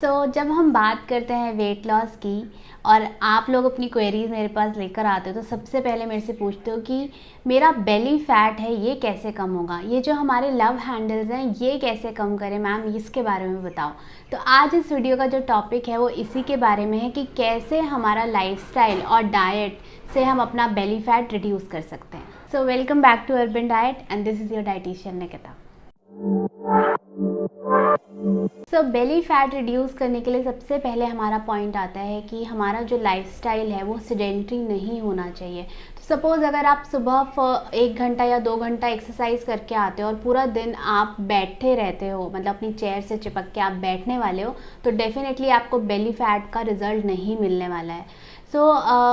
जब हम बात करते हैं वेट लॉस की और आप लोग अपनी क्वेरीज मेरे पास लेकर आते हो तो सबसे पहले मेरे से पूछते हो कि मेरा बेली फैट है ये कैसे कम होगा, ये जो हमारे लव हैंडल्स हैं ये कैसे कम करें मैम, इसके बारे में बताओ। तो आज इस वीडियो का जो टॉपिक है वो इसी के बारे में है कि कैसे हमारा लाइफस्टाइल और डाइट से हम अपना बेली फैट रिड्यूस कर सकते हैं। So welcome back to urban diet and this is your dietitian Nikita. Belly fat reduce करने के लिए सबसे पहले हमारा पॉइंट आता है कि हमारा जो लाइफस्टाइल है वो सेडेंट्री नहीं होना चाहिए। तो सपोज़ अगर आप सुबह 1 घंटा या 2 घंटा एक्सरसाइज करके आते हो और पूरा दिन आप बैठे रहते हो, मतलब अपनी चेयर से चिपक के आप बैठने वाले हो, तो डेफिनेटली आपको बेली फैट का रिजल्ट नहीं मिलने वाला है।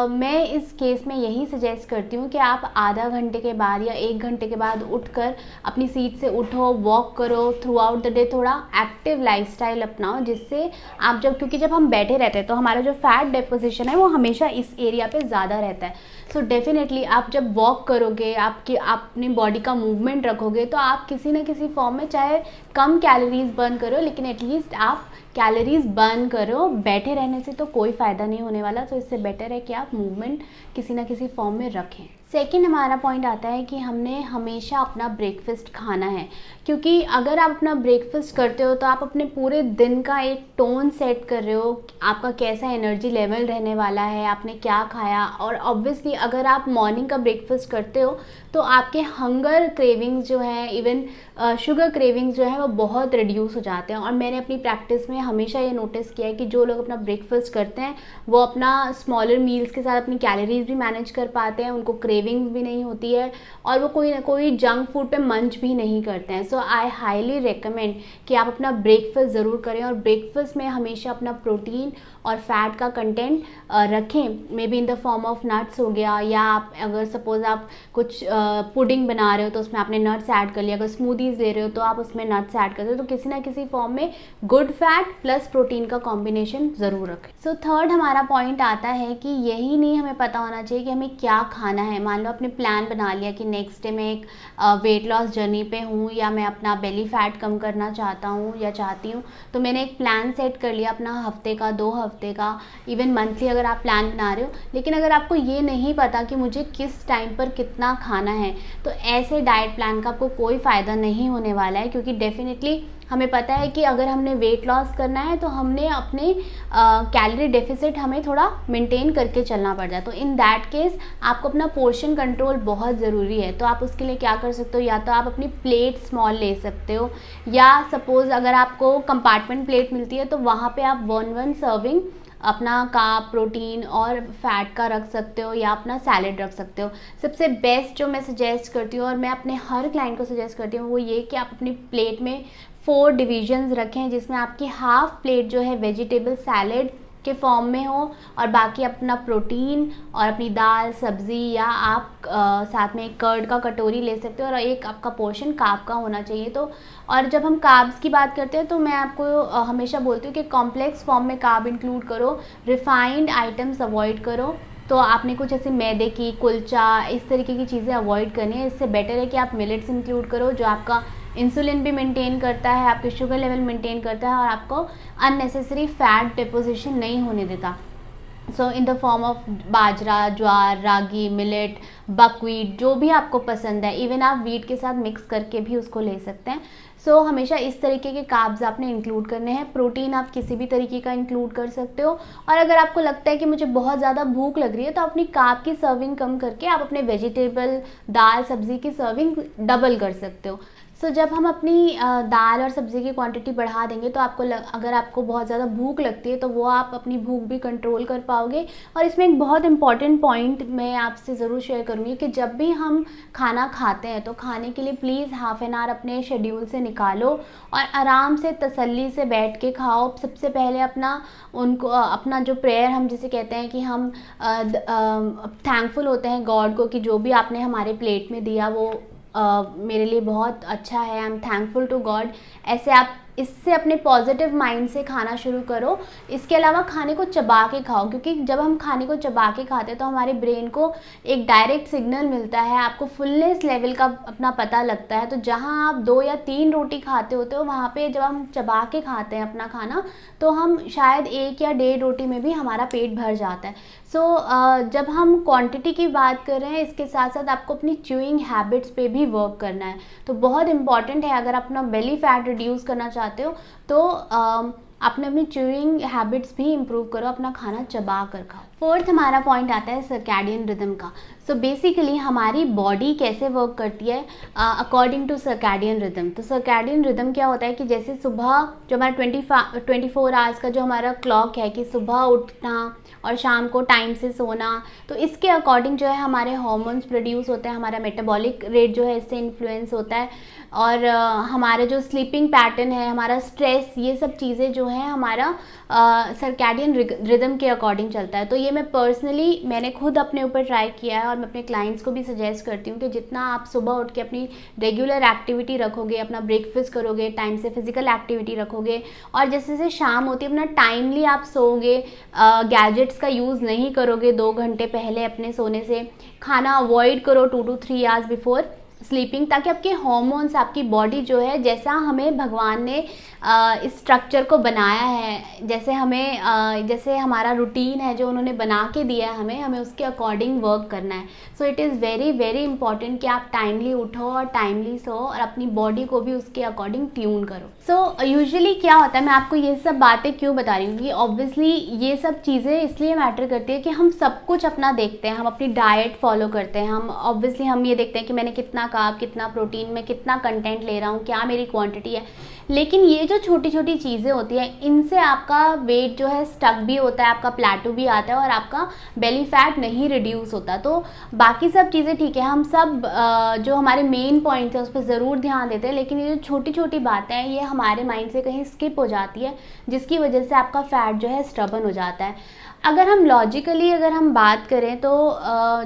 मैं इस केस में यही सजेस्ट करती हूँ कि आप आधा घंटे के बाद या 1 घंटे के बाद उठकर अपनी सीट से उठो, वॉक करो, थ्रू आउट द डे थोड़ा एक्टिव लाइफस्टाइल अपनाओ, जिससे आप क्योंकि जब हम बैठे रहते हैं तो हमारा जो फैट डिपोजिशन है वो हमेशा इस एरिया पे ज़्यादा रहता है। डेफिनेटली आप जब वॉक करोगे, आप अपनी बॉडी का मूवमेंट रखोगे, तो आप किसी न किसी फॉर्म में चाहे कम कैलोरीज बर्न करो लेकिन एटलीस्ट आप कैलोरीज बर्न करो। बैठे रहने से तो कोई फ़ायदा नहीं होने वाला, तो इससे बेटर है कि आप मूवमेंट किसी ना किसी फॉर्म में रखें। सेकेंड हमारा पॉइंट आता है कि हमने हमेशा अपना ब्रेकफास्ट खाना है, क्योंकि अगर आप अपना ब्रेकफास्ट करते हो तो आप अपने पूरे दिन का एक टोन सेट कर रहे हो, आपका कैसा एनर्जी लेवल रहने वाला है, आपने क्या खाया। और ऑब्वियसली अगर आप मॉर्निंग का ब्रेकफास्ट करते हो तो आपके हंगर क्रेविंग्स जो है, इवन शुगर क्रेविंग्स जो है वो बहुत रिड्यूस हो जाते हैं। और मैंने अपनी प्रैक्टिस में हमेशा ये नोटिस किया है कि जो लोग अपना ब्रेकफास्ट करते हैं वो अपना स्मॉलर मील्स के साथ अपनी कैलोरीज भी मैनेज कर पाते हैं, उनको क्रेविंग्स भी नहीं होती है और वो कोई ना कोई जंक फूड पे मंच भी नहीं करते हैं। सो आई हाईली रिकमेंड कि आप अपना ब्रेकफास्ट ज़रूर करें और ब्रेकफास्ट में हमेशा अपना प्रोटीन और फैट का कंटेंट रखें, may be in the form of nuts हो गया, या आप अगर सपोज आप कुछ पुडिंग बना रहे हो तो उसमें आपने नट्स ऐड कर लिया, अगर स्मूदीज़ ले रहे हो तो आप उसमें नट्स ऐड कर रहे हो, तो किसी ना किसी फॉर्म में गुड फैट प्लस प्रोटीन का कॉम्बिनेशन ज़रूर रखें। थर्ड हमारा पॉइंट आता है कि यही नहीं हमें पता होना चाहिए कि हमें क्या खाना है। मान लो आपने प्लान बना लिया कि नेक्स्ट डे मैं एक वेट लॉस जर्नी पे हूँ या मैं अपना बेली फैट कम करना चाहता हूँ या चाहती हूँ, तो मैंने एक प्लान सेट कर लिया अपना हफ्ते का, 2 हफ्ते का, इवन मंथली अगर आप प्लान बना रहे हो। लेकिन अगर आपको ये नहीं पता कि मुझे किस टाइम पर कितना खाना है, तो ऐसे डाइट प्लान का आपको कोई फ़ायदा नहीं होने वाला है, क्योंकि डेफिनेटली हमें पता है कि अगर हमने वेट लॉस करना है तो हमने अपने कैलोरी डेफिसिट हमें थोड़ा मेंटेन करके चलना पड़ जाए। तो इन दैट केस आपको अपना पोर्शन कंट्रोल बहुत ज़रूरी है। तो आप उसके लिए क्या कर सकते हो, या तो आप अपनी प्लेट स्मॉल ले सकते हो, या सपोज़ अगर आपको कंपार्टमेंट प्लेट मिलती है तो वहाँ पे आप 1-1 सर्विंग अपना कार्ब, प्रोटीन और फैट का रख सकते हो, या अपना सैलेड रख सकते हो। सबसे बेस्ट जो मैं सजेस्ट करती हूँ और मैं अपने हर क्लाइंट को सजेस्ट करती हूँ वो ये कि आप अपनी प्लेट में 4 डिविजन्स रखें, जिसमें आपकी हाफ प्लेट जो है वेजिटेबल सैलेड के फॉर्म में हो और बाकी अपना प्रोटीन और अपनी दाल, सब्ज़ी, या आप साथ में एक कर्ड का कटोरी ले सकते हो और एक आपका पोर्शन कार्ब का होना चाहिए। तो और जब हम कार्ब्स की बात करते हैं तो मैं आपको हमेशा बोलती हूँ कि कॉम्प्लेक्स फॉर्म में कार्ब इंक्लूड करो, रिफाइंड आइटम्स अवॉइड करो। तो आपने कुछ ऐसे मैदे की, कुलचा, इस तरीके की चीज़ें अवॉइड करनी है। इससे बेटर है कि आप मिलेट्स इंक्लूड करो, जो आपका इंसुलिन भी मेंटेन करता है, आपके शुगर लेवल मेंटेन करता है और आपको अननेसेसरी फैट डिपोजिशन नहीं होने देता। In the form of bajra, jowar, ragi, millet, buckwheat, जो भी आपको पसंद है, इवन आप वीट के साथ मिक्स करके भी उसको ले सकते हैं। हमेशा इस तरीके के कार्ब्स आपने इंक्लूड करने हैं। प्रोटीन आप किसी भी तरीके का इंक्लूड कर सकते हो, और अगर आपको लगता है कि मुझे बहुत ज़्यादा भूख लग रही है तो अपनी कार्ब की सर्विंग कम करके आप अपने वेजिटेबल, दाल, सब्ज़ी की सर्विंग डबल कर सकते हो। जब हम अपनी दाल और सब्ज़ी की क्वांटिटी बढ़ा देंगे तो अगर आपको बहुत ज़्यादा भूख लगती है तो वो आप अपनी भूख भी कंट्रोल कर पाओगे। और इसमें एक बहुत इंपॉर्टेंट पॉइंट मैं आपसे ज़रूर शेयर करूँगी कि जब भी हम खाना खाते हैं तो खाने के लिए प्लीज़ हाफ एन आवर अपने शेड्यूल से निकालो और आराम से तसल्ली से बैठ के खाओ। सबसे पहले अपना जो प्रेयर हम जिसे कहते हैं कि हम थैंकफुल होते हैं गॉड को कि जो भी आपने हमारे प्लेट में दिया वो मेरे लिए बहुत अच्छा है, I am thankful to God. ऐसे आप इससे अपने पॉजिटिव माइंड से खाना शुरू करो। इसके अलावा खाने को चबा के खाओ, क्योंकि जब हम खाने को चबा के खाते हैं तो हमारे ब्रेन को एक डायरेक्ट सिग्नल मिलता है, आपको फुलनेस लेवल का अपना पता लगता है। तो जहाँ आप 2 या 3 रोटी खाते होते हो, वहाँ पे जब हम चबा के खाते हैं अपना खाना, तो हम शायद 1 या 1.5 रोटी में भी हमारा पेट भर जाता है। जब हम क्वांटिटी की बात कर रहे हैं, इसके साथ साथ आपको अपनी च्यूइंग हैबिट्स पे भी वर्क करना है। तो बहुत इंपॉर्टेंट है, अगर अपना बेली फैट रिड्यूस करना चाहते हो तो आपने अपनी च्यूइंग हैबिट्स भी इम्प्रूव करो, अपना खाना चबा कर खाओ। फोर्थ हमारा पॉइंट आता है सर्कैडियन रिदम का। सो बेसिकली हमारी बॉडी कैसे वर्क करती है अकॉर्डिंग टू सर्कैडियन रिदम। तो सर्कैडियन रिदम क्या होता है कि जैसे सुबह जो हमारा 24 आवर्स का जो हमारा क्लॉक है, कि सुबह उठना और शाम को टाइम से सोना, तो इसके अकॉर्डिंग जो है हमारे हार्मोन्स प्रोड्यूस होते हैं, हमारा मेटाबॉलिक रेट जो है इससे इन्फ्लुएंस होता है, और हमारे जो स्लीपिंग पैटर्न है, हमारा स्ट्रेस, ये सब चीज़ें जो है हमारा सर्कैडियन रिदम के अकॉर्डिंग चलता है। तो ये मैंने खुद अपने ऊपर ट्राई किया है, और मैं अपने क्लाइंट्स को भी सजेस्ट करती हूँ कि जितना आप सुबह उठ के अपनी रेगुलर एक्टिविटी रखोगे, अपना ब्रेकफास्ट करोगे, टाइम से फिजिकल एक्टिविटी रखोगे, और जैसे जैसे शाम होती है अपना टाइमली आप सोओगे, गैजेट्स का यूज़ नहीं करोगे 2 घंटे पहले अपने सोने से, खाना अवॉइड करो 2 to 3 आवर्स बिफोर स्लीपिंग, ताकि आपके हार्मोन्स, आपकी बॉडी जो है, जैसा हमें भगवान ने इस स्ट्रक्चर को बनाया है, जैसे हमारा रूटीन है जो उन्होंने बना के दिया है हमें उसके अकॉर्डिंग वर्क करना है। So it is very very important कि आप टाइमली उठो और टाइमली सो, और अपनी बॉडी को भी उसके अकॉर्डिंग ट्यून करो। सो यूजुअली क्या होता है, मैं आपको ये सब बातें क्यों बता रही हूँ कि ऑब्वियसली ये सब चीज़ें इसलिए मैटर करती है कि हम सब कुछ अपना देखते हैं, हम अपनी डाइट फॉलो करते हैं, हम ये देखते हैं कि मैंने कितना कार्ब, कितना प्रोटीन, मैं कितना कंटेंट ले रहा हूँ, क्या मेरी क्वांटिटी है। लेकिन ये जो छोटी छोटी चीज़ें होती हैं, इनसे आपका वेट जो है स्टक भी होता है, आपका प्लेटो भी आता है, और आपका बेली फैट नहीं रिड्यूस होता। तो बाकी सब चीज़ें ठीक है, हम सब जो हमारे मेन पॉइंट्स हैं उस पर ज़रूर ध्यान देते हैं, लेकिन ये जो छोटी छोटी बातें हैं ये हमारे माइंड से कहीं स्किप हो जाती है, जिसकी वजह से आपका फैट जो है स्टबन हो जाता है। अगर हम लॉजिकली बात करें तो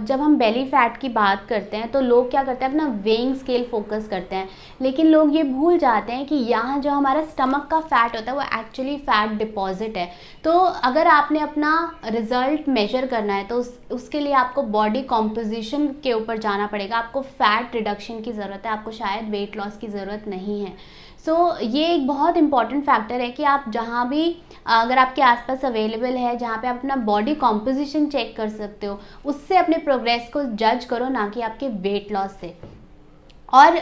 जब हम बेली फैट की बात करते हैं तो लोग क्या करते हैं, अपना वेइंग स्केल फोकस करते हैं, लेकिन लोग ये भूल जाते हैं कि यहाँ जो हमारा स्टमक का फैट होता है वो एक्चुअली फैट डिपॉजिट है। तो अगर आपने अपना रिजल्ट मेजर करना है तो उसके लिए आपको बॉडी कॉम्पोजिशन के ऊपर जाना पड़ेगा, आपको फैट रिडक्शन की ज़रूरत है, आपको शायद वेट लॉस की ज़रूरत नहीं है। ये एक बहुत इंपॉर्टेंट फैक्टर है कि आप जहाँ भी, अगर आपके आसपास अवेलेबल है जहाँ पे आप अपना बॉडी कॉम्पोजिशन चेक कर सकते हो, उससे अपने प्रोग्रेस को जज करो, ना कि आपके वेट लॉस से। और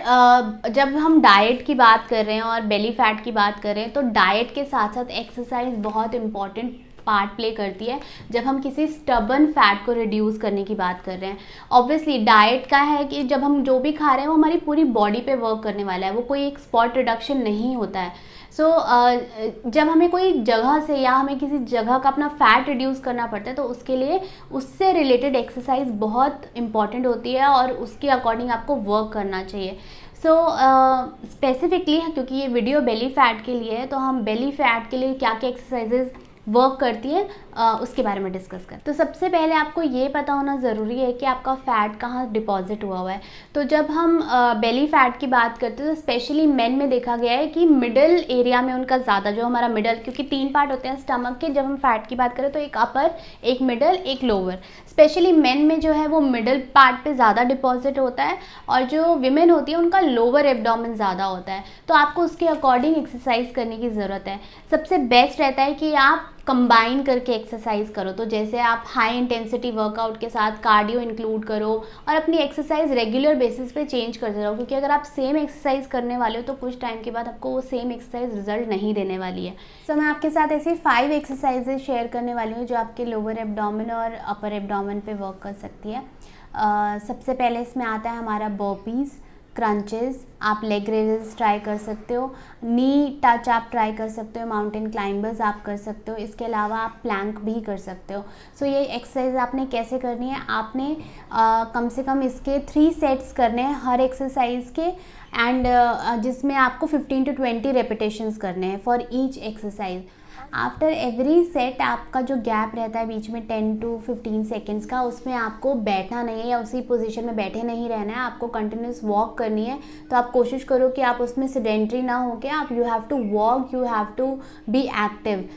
जब हम डाइट की बात कर रहे हैं और बेली फैट की बात कर रहे हैं, तो डाइट के साथ साथ एक्सरसाइज बहुत इंपॉर्टेंट पार्ट प्ले करती है जब हम किसी स्टबन फैट को रिड्यूस करने की बात कर रहे हैं। ऑब्वियसली डाइट का है कि जब हम जो भी खा रहे हैं वो हमारी पूरी बॉडी पे वर्क करने वाला है, वो कोई एक स्पॉट रिडक्शन नहीं होता है। जब हमें कोई जगह से या हमें किसी जगह का अपना फैट रिड्यूस करना पड़ता है तो उसके लिए उससे रिलेटेड एक्सरसाइज बहुत इंपॉर्टेंट होती है, और उसके अकॉर्डिंग आपको वर्क करना चाहिए। स्पेसिफिकली क्योंकि ये वीडियो बेली फैट के लिए है, तो हम बेली फैट के लिए क्या क्या एक्सरसाइजेज वर्क करती है उसके बारे में डिस्कस करें। तो सबसे पहले आपको ये पता होना ज़रूरी है कि आपका फ़ैट कहाँ डिपॉजिट हुआ है। तो जब हम बेली फैट की बात करते हैं तो स्पेशली मेन में देखा गया है कि मिडल एरिया में उनका ज़्यादा, जो हमारा मिडल, क्योंकि 3 पार्ट होते हैं स्टमक के, जब हम फैट की बात करें तो एक अपर, एक मिडल, एक लोअर। स्पेशली मेन में जो है वो मिडल पार्ट पे ज़्यादा डिपॉजिट होता है, और जो विमेन होती है उनका लोअर एब्डोमेन ज़्यादा होता है। तो आपको उसके अकॉर्डिंग एक्सरसाइज करने की ज़रूरत है। सबसे बेस्ट रहता है कि आप कंबाइन करके एक्सरसाइज करो। तो जैसे आप हाई इंटेंसिटी वर्कआउट के साथ कार्डियो इंक्लूड करो, और अपनी एक्सरसाइज रेगुलर बेसिस पे चेंज करते रहो, क्योंकि अगर आप सेम एक्सरसाइज करने वाले हो तो कुछ टाइम के बाद आपको वो सेम एक्सरसाइज रिजल्ट नहीं देने वाली है। मैं आपके साथ ऐसे 5 एक्सरसाइजेज शेयर करने वाली हूँ जो आपके लोअर एब्डोमेन और अपर एब्डोमेन पे वर्क कर सकती है। सबसे पहले इसमें आता है हमारा बर्पीज़, क्रंचेस, आप लेग रेजेस ट्राई कर सकते हो, नी टच आप ट्राई कर सकते हो, माउंटेन क्लाइंबर्स आप कर सकते हो, इसके अलावा आप प्लैंक भी कर सकते हो। ये एक्सरसाइज आपने कैसे करनी है, आपने कम से कम इसके 3 सेट्स करने हैं हर एक्सरसाइज के, एंड जिसमें आपको 15 to 20 रेपिटेशंस करने हैं for each exercise. After every set आपका जो गैप रहता है बीच में 10 to 15 सेकेंड्स का, उसमें आपको बैठना नहीं है या उसी पोजीशन में बैठे नहीं रहना है, आपको कंटिन्यूस वॉक करनी है। तो आप कोशिश करो कि आप उसमें सेडेंट्री ना हो के आप you have to walk, you have to be active.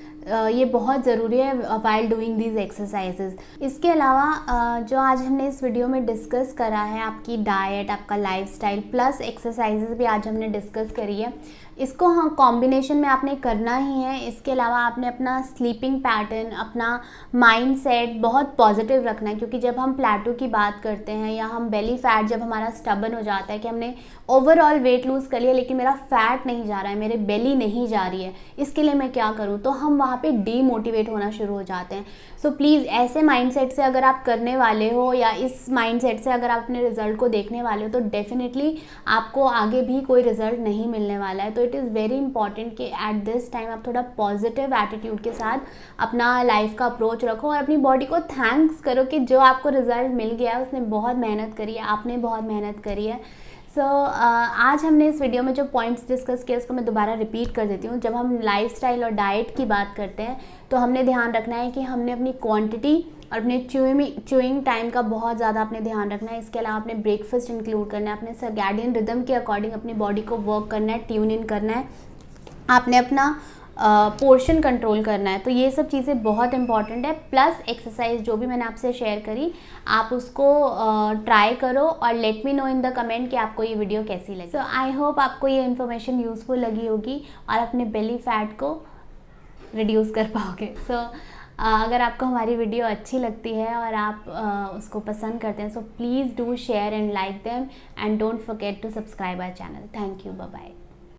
ये बहुत ज़रूरी है वाइल डूइंग दीज एक्सरसाइजेज। इसके अलावा जो आज हमने इस वीडियो में डिस्कस करा है, आपकी डाइट, आपका लाइफस्टाइल प्लस एक्सरसाइजेज भी आज हमने डिस्कस करी है। इसको हाँ कॉम्बिनेशन में आपने करना ही है। इसके अलावा आपने अपना स्लीपिंग पैटर्न, अपना माइंड सेट बहुत पॉजिटिव रखना है, क्योंकि जब हम प्लेटो की बात करते हैं या हम बेली फैट, जब हमारा स्टबन हो जाता है कि हमने ओवरऑल वेट लूज़ कर लिया लेकिन मेरा फैट नहीं जा रहा है, मेरे बेली नहीं जा रही है, इसके लिए मैं क्या करूँ, तो हम वहाँ पे डीमोटिवेट होना शुरू हो जाते हैं। सो प्लीज़ ऐसे माइंडसेट से अगर आप करने वाले हो या इस माइंडसेट से अगर आप अपने रिजल्ट को देखने वाले हो, तो डेफिनेटली आपको आगे भी कोई रिजल्ट नहीं मिलने वाला है। तो इट इज़ वेरी इंपॉर्टेंट कि एट दिस टाइम आप थोड़ा पॉजिटिव एटीट्यूड के साथ अपना लाइफ का अप्रोच रखो और अपनी बॉडी को थैंक्स करो कि जो आपको रिजल्ट मिल गया है उसने बहुत मेहनत करी है, आपने बहुत मेहनत करी है। सो आज हमने इस वीडियो में जो पॉइंट्स डिस्कस किए उसको मैं दोबारा रिपीट कर देती हूँ। जब हम लाइफस्टाइल और डाइट की बात करते हैं तो हमने ध्यान रखना है कि हमने अपनी क्वांटिटी और अपने च्यूइंग टाइम का बहुत ज़्यादा अपने ध्यान रखना है। इसके अलावा अपने ब्रेकफास्ट इंक्लूड करना है, अपने सर्कैडियन रिदम के अकॉर्डिंग अपनी बॉडी को वर्क करना है, ट्यून इन करना है, आपने अपना पोर्शन कंट्रोल करना है। तो ये सब चीज़ें बहुत इंपॉर्टेंट है। प्लस एक्सरसाइज जो भी मैंने आपसे शेयर करी, आप उसको ट्राई करो और let me know in the comment कि आपको ये वीडियो कैसी लगी। सो आई होप आपको ये इन्फॉर्मेशन यूज़फुल लगी होगी और अपने बेली फैट को रिड्यूस कर पाओगे। सो अगर आपको हमारी वीडियो अच्छी लगती है और आप उसको पसंद करते हैं, so please do share and like them and don't forget to subscribe our channel. Thank you, bye bye.